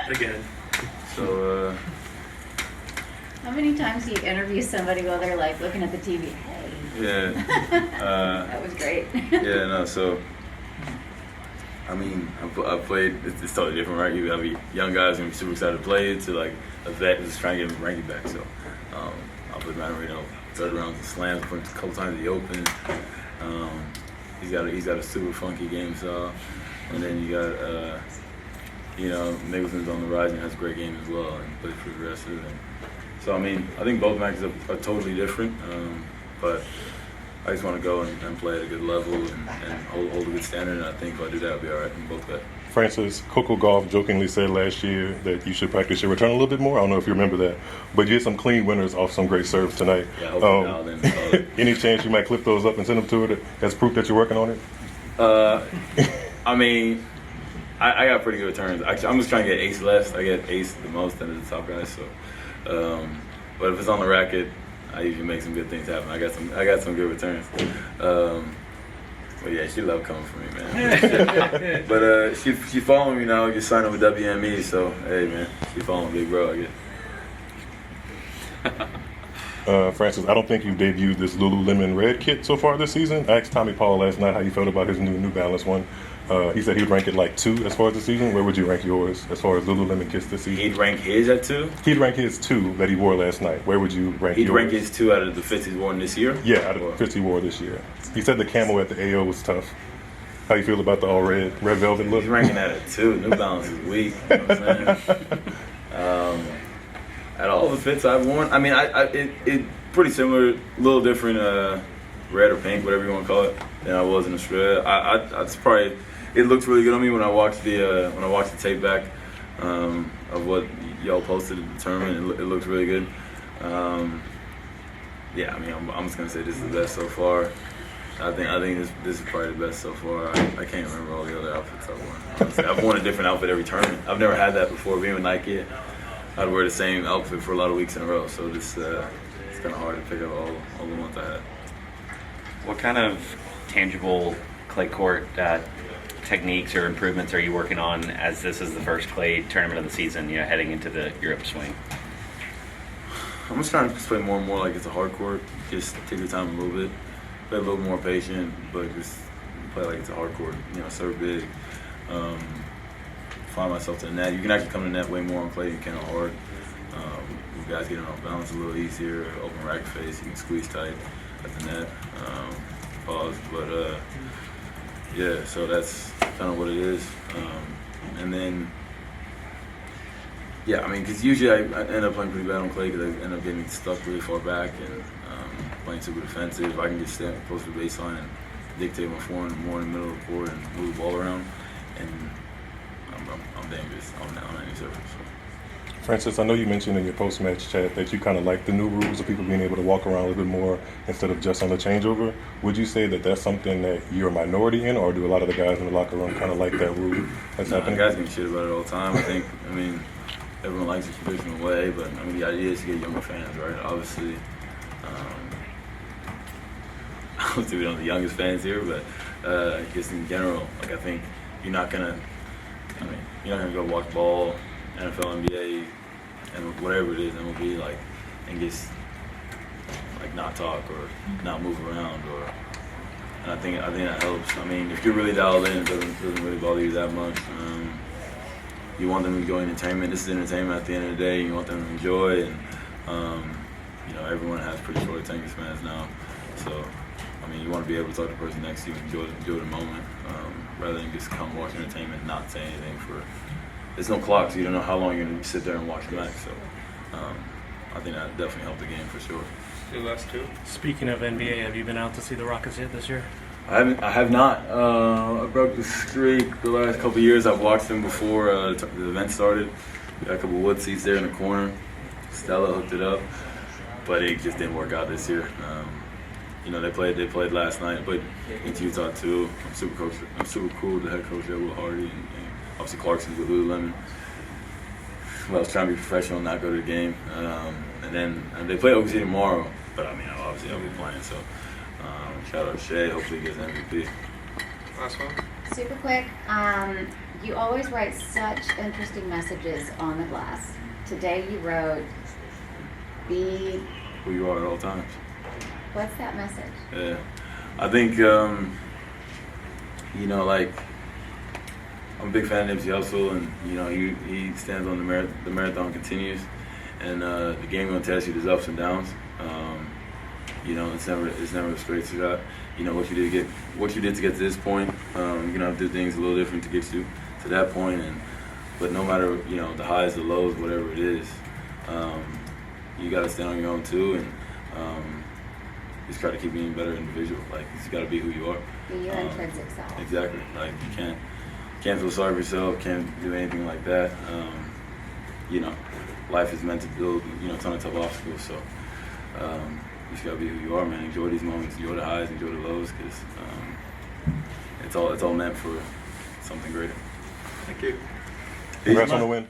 again. So, How many times do you interview somebody while they're like looking at the TV? Hey. yeah. That was great. Yeah, no, so, I mean, I've played, it's totally different, right? You have young guys who are super excited to play to like a vet who's trying to get him ranking back. So, I'll put Marino third round of slams a couple times in the open. He's got a super funky game style. And then you got, Nicholson's on the rise and has a great game as well and plays pretty aggressive. And so, I mean, I think both matches are totally different, but I just want to go and play at a good level and hold a good standard, and I think if I do that, I'll be all right in both bets. Francis, Coco Gauff jokingly said last year that you should practice your return a little bit more. I don't know if you remember that, but you had some clean winners off some great serves tonight. Yeah, I hope then. Any chance you might clip those up and send them to her as proof that you're working on it? I mean, I got pretty good returns. Actually, I'm just trying to get ace less. I get ace the most out of the top guys. So, but if it's on the racket, I usually make some good things happen. I got some good returns. But yeah, she loved coming for me, man. But she following me now. Just signed up with WME. So hey, man, she following Big Bro, I guess. Francis, I don't think you've debuted this Lululemon red kit so far this season. I asked Tommy Paul last night how he felt about his new Balance one. He said he would rank it like 2 as far as the season. Where would you rank yours as far as Lululemon kits this season? He'd rank his at 2? He'd rank his 2 that he wore last night. Where would you rank He'd yours? rank his 2 out of the fits he's worn this year? Yeah, out of the fits he wore this year. He said the camo at the AO was tough. How you feel about the all red velvet look? He's ranking that at 2. New Balance is weak. You know what I'm saying? At all the fits I've worn, I mean, it pretty similar, a little different, red or pink, whatever you want to call it, than I was in Australia. It's probably, it looked really good on me when I watched the tape back of what y'all posted at the tournament. It looks really good. Yeah, I mean, I'm just gonna say this is the best so far. I think this is probably the best so far. I can't remember all the other outfits I've worn. Honestly, I've worn a different outfit every tournament. I've never had that before. Being with Nike, I'd wear the same outfit for a lot of weeks in a row. So it's kind of hard to pick up all the ones I had. What kind of tangible clay court techniques or improvements are you working on as this is the first clay tournament of the season, heading into the Europe swing? I'm just trying to play more and more like it's a hard court. Just take your time a little bit. Play a little more patient, but just play like it's a hard court. Serve big. Find myself to the net. You can actually come to the net way more on clay than you can on hard. You guys getting off balance a little easier. Open racket face. You can squeeze tight at the net. Pause. But yeah, so that's kind of what it is. And then, yeah, I mean, because usually I end up playing pretty bad on clay because I end up getting stuck really far back and playing super defensive. I can just stand close to the baseline and dictate my forehand more in the middle of the court and move the ball around, and I'm dangerous on any surface. So. Francis, I know you mentioned in your post-match chat that you kind of like the new rules of people being able to walk around a little bit more instead of just on the changeover. Would you say that that's something that you're a minority in, or do a lot of the guys in the locker room kind of like that rule that's happening? Guys give shit about it all the time. I mean, everyone likes the traditional way, but I mean, the idea is to get younger fans, right? Obviously, we don't have the youngest fans here, but just in general, like I think you're not gonna go watch ball, NFL, NBA, and whatever it is, MLB, like, and just like not talk or not move around, and I think that helps. I mean, if you're really dialed in, it doesn't really bother you that much. You want them to enjoy entertainment. This is entertainment at the end of the day. You want them to enjoy, and everyone has pretty short attention spans now, so. I mean, you want to be able to talk to the person next to you and enjoy the moment, rather than just come watch entertainment and not say anything there's no clock, so you don't know how long you're going to sit there and watch the match. So I think that definitely helped the game for sure. Your last two. Speaking of NBA, have you been out to see the Rockets yet this year? I have not. I broke the streak the last couple of years. I've watched them before the event started. Got a couple of wood seats there in the corner. Stella hooked it up, but it just didn't work out this year. They played last night, but in Utah too. I'm super cool with the head coach there, Will Hardy, and obviously Clarkson's with Lululemon. Well, I was trying to be professional and not go to the game. And then they play OKC tomorrow, but I mean, obviously I'll be playing. So shout out to Shay. Hopefully he gets MVP. Last one. Super quick. You always write such interesting messages on the glass. Today you wrote, be, Who you are at all times. what's that message? Yeah, I think you know, like I'm a big fan of Nipsey Hussle, and you know he stands on the marathon continues, and the game gonna test you. There's ups and downs. You know, it's never a straight shot. You know what you did to get to this point. You're gonna have to do things a little different to get you to that point, but no matter the highs, the lows, whatever it is, you gotta stand on your own too, and just try to keep being a better individual. Like you just gotta be who you are. Be your intrinsic self. Exactly. Like you can't feel sorry for yourself. Can't do anything like that. Life is meant to build a ton of tough obstacles. So you just gotta be who you are, man. Enjoy these moments. Enjoy the highs. Enjoy the lows, because it's all meant for something greater. Thank you. Congrats on the win.